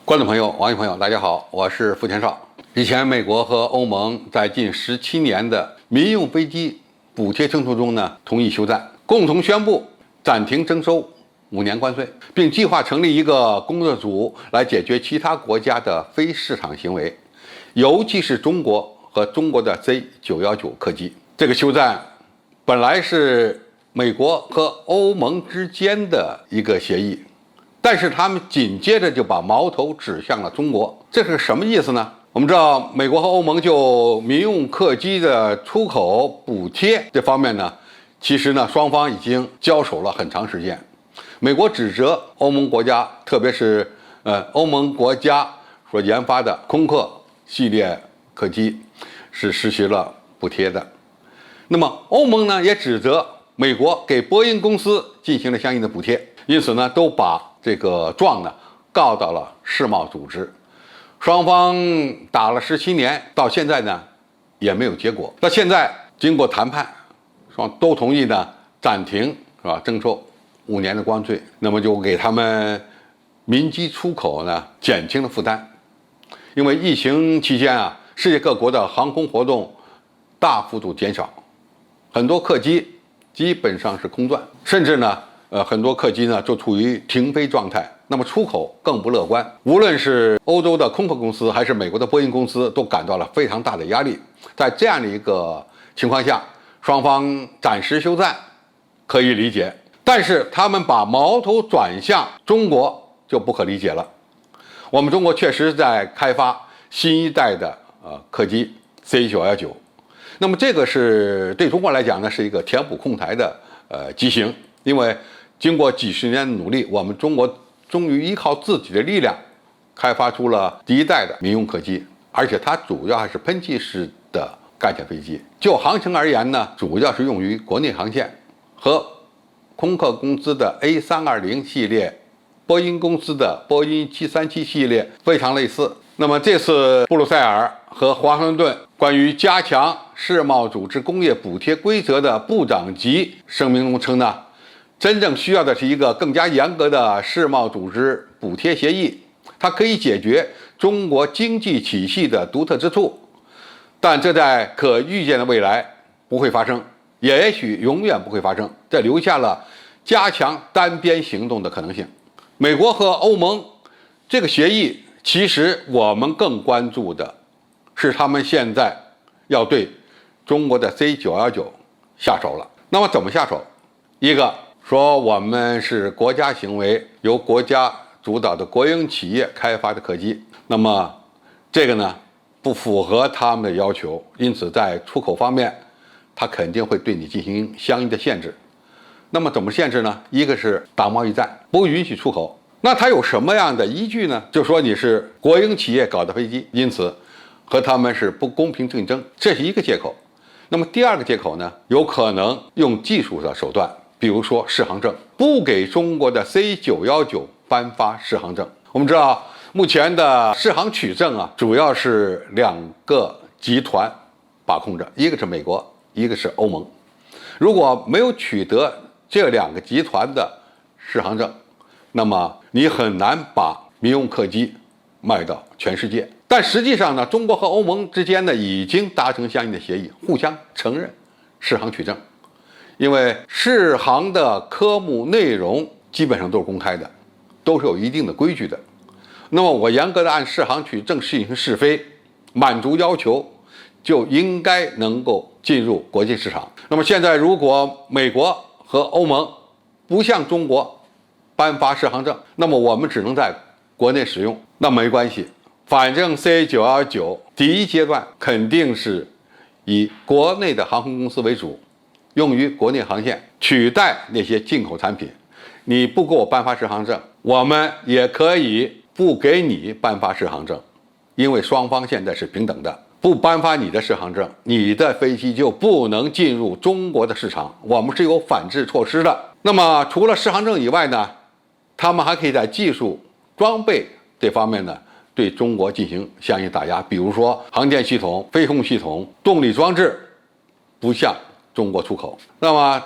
观众朋友、网友朋友，大家好，我是付天少。日前，美国和欧盟在近17年的民用飞机补贴争夺中呢，同意休战，共同宣布暂停征收5年关税，并计划成立一个工作组来解决其他国家的非市场行为，尤其是中国和中国的 C919 客机。这个休战本来是美国和欧盟之间的一个协议，但是他们紧接着就把矛头指向了中国，这是什么意思呢？我们知道，美国和欧盟就民用客机的出口补贴这方面呢，其实呢双方已经交手了很长时间。美国指责欧盟国家，特别是欧盟国家所研发的空客系列客机是实行了补贴的。那么欧盟呢也指责美国给波音公司进行了相应的补贴，因此呢都把这个状呢告到了世贸组织。双方打了17年，到现在呢也没有结果。那现在经过谈判，双方都同意呢暂停是吧征收5年的关税，那么就给他们民机出口呢减轻了负担。因为疫情期间啊，世界各国的航空活动大幅度减少，很多客机基本上是空转，甚至呢很多客机呢就处于停飞状态。那么出口更不乐观，无论是欧洲的空客公司还是美国的波音公司都感到了非常大的压力。在这样的一个情况下，双方暂时休战可以理解，但是他们把矛头转向中国就不可理解了。我们中国确实在开发新一代的客机 C919， 那么这个是对中国来讲呢是一个填补空台的机型，因为经过几十年的努力，我们中国终于依靠自己的力量开发出了第一代的民用客机，而且它主要还是喷气式的干线飞机。就航程而言呢，主要是用于国内航线，和空客公司的 A320 系列、波音公司的波音737系列非常类似。那么这次布鲁塞尔和华盛顿关于加强世贸组织工业补贴规则的部长级声明中称呢，真正需要的是一个更加严格的世贸组织补贴协议，它可以解决中国经济体系的独特之处，但这在可预见的未来不会发生，也许永远不会发生，这留下了加强单边行动的可能性。美国和欧盟这个协议，其实我们更关注的是他们现在要对中国的 C919 下手了。那么怎么下手？一个说我们是国家行为，由国家主导的国营企业开发的客机，那么这个呢不符合他们的要求，因此在出口方面它肯定会对你进行相应的限制。那么怎么限制呢？一个是打贸易战，不允许出口。那它有什么样的依据呢？就说你是国营企业搞的飞机，因此和他们是不公平竞争，这是一个借口。那么第二个借口呢，有可能用技术的手段，比如说适航证，不给中国的 C919 颁发适航证。我们知道目前的适航取证啊，主要是2个集团把控着，一个是美国，一个是欧盟。如果没有取得这2个集团的适航证，那么你很难把民用客机卖到全世界。但实际上呢，中国和欧盟之间呢已经达成相应的协议，互相承认适航取证，因为适航的科目内容基本上都是公开的，都是有一定的规矩的。那么我严格的按适航取证进行试飞，满足要求，就应该能够进入国际市场。那么现在如果美国和欧盟不向中国颁发适航证，那么我们只能在国内使用。那没关系，反正 C919 第一阶段肯定是以国内的航空公司为主，用于国内航线，取代那些进口产品。你不给我颁发适航证，我们也可以不给你颁发适航证，因为双方现在是平等的。不颁发你的适航证，你的飞机就不能进入中国的市场，我们是有反制措施的。那么除了适航证以外呢，他们还可以在技术装备这方面呢对中国进行相应打压，比如说航电系统、飞控系统、动力装置不向中国出口。那么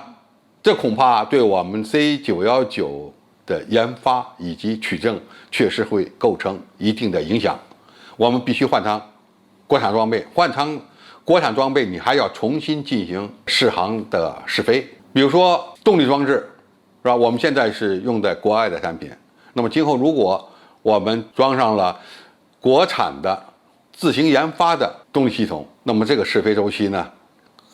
这恐怕对我们 C919 的研发以及取证确实会构成一定的影响。我们必须换成国产装备，换成国产装备，你还要重新进行适航的试飞。比如说动力装置，是吧？我们现在是用的国外的产品，那么今后如果我们装上了国产的自行研发的动力系统，那么这个试飞周期呢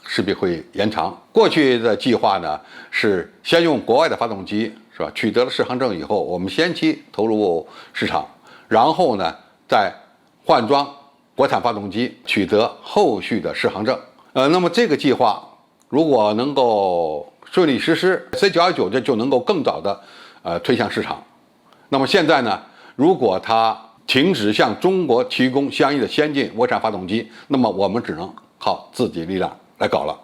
势必会延长。过去的计划呢是先用国外的发动机，是吧？取得了适航证以后，我们先期投入市场，然后呢再换装国产发动机，取得后续的适航证。那么这个计划如果能够顺利实施，C919这就能够更早的推向市场。那么现在呢，如果它停止向中国提供相应的先进国产发动机，那么我们只能靠自己力量来搞了。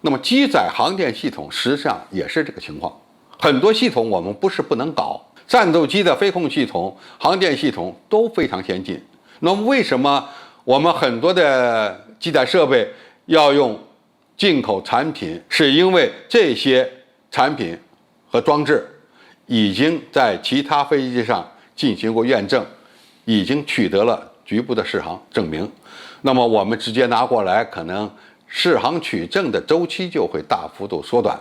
那么机载航电系统实际上也是这个情况，很多系统我们不是不能搞，战斗机的飞控系统、航电系统都非常先进。那么为什么我们很多的机载设备要用进口产品？是因为这些产品和装置已经在其他飞机上进行过验证，已经取得了局部的适航证明。那么我们直接拿过来，可能适航取证的周期就会大幅度缩短。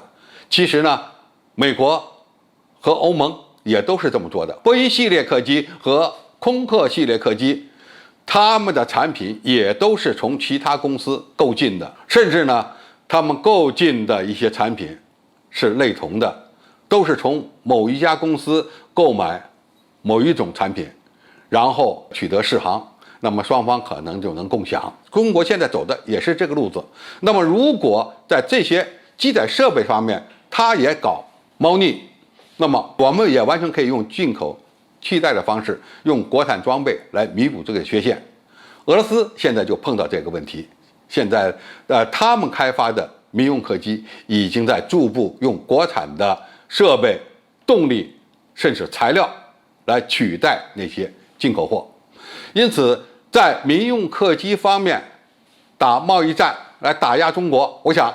其实呢，美国和欧盟也都是这么做的。波音系列客机和空客系列客机，他们的产品也都是从其他公司购进的，甚至呢，他们购进的一些产品是类同的，都是从某一家公司购买某一种产品，然后取得适航，那么双方可能就能共享。中国现在走的也是这个路子。那么如果在这些机载设备方面它也搞猫腻，那么我们也完全可以用进口替代的方式，用国产装备来弥补这个缺陷。俄罗斯现在就碰到这个问题，现在他们开发的民用客机已经在逐步用国产的设备、动力甚至材料来取代那些进口货。因此在民用客机方面打贸易战来打压中国，我想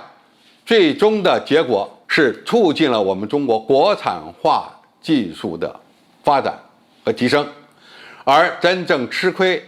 最终的结果是促进了我们中国国产化技术的发展和提升，而真正吃亏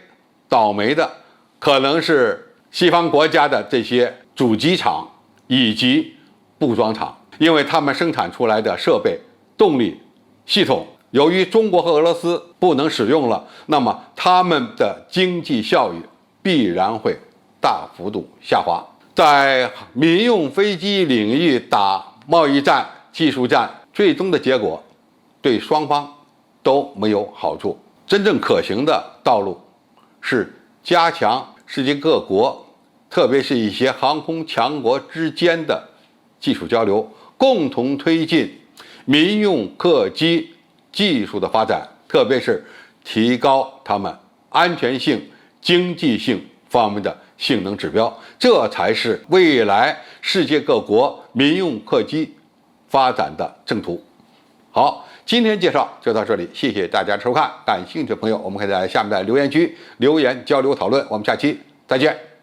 倒霉的可能是西方国家的这些主机厂以及布装厂，因为他们生产出来的设备、动力系统由于中国和俄罗斯不能使用了，那么他们的经济效益必然会大幅度下滑。在民用飞机领域打贸易战、技术战，最终的结果对双方都没有好处。真正可行的道路是加强世界各国，特别是一些航空强国之间的技术交流，共同推进民用客机技术的发展，特别是提高它们安全性、经济性方面的性能指标，这才是未来世界各国民用客机发展的正途。好，今天介绍就到这里，谢谢大家的收看。感兴趣的朋友，我们可以在下面的留言区留言交流讨论。我们下期再见。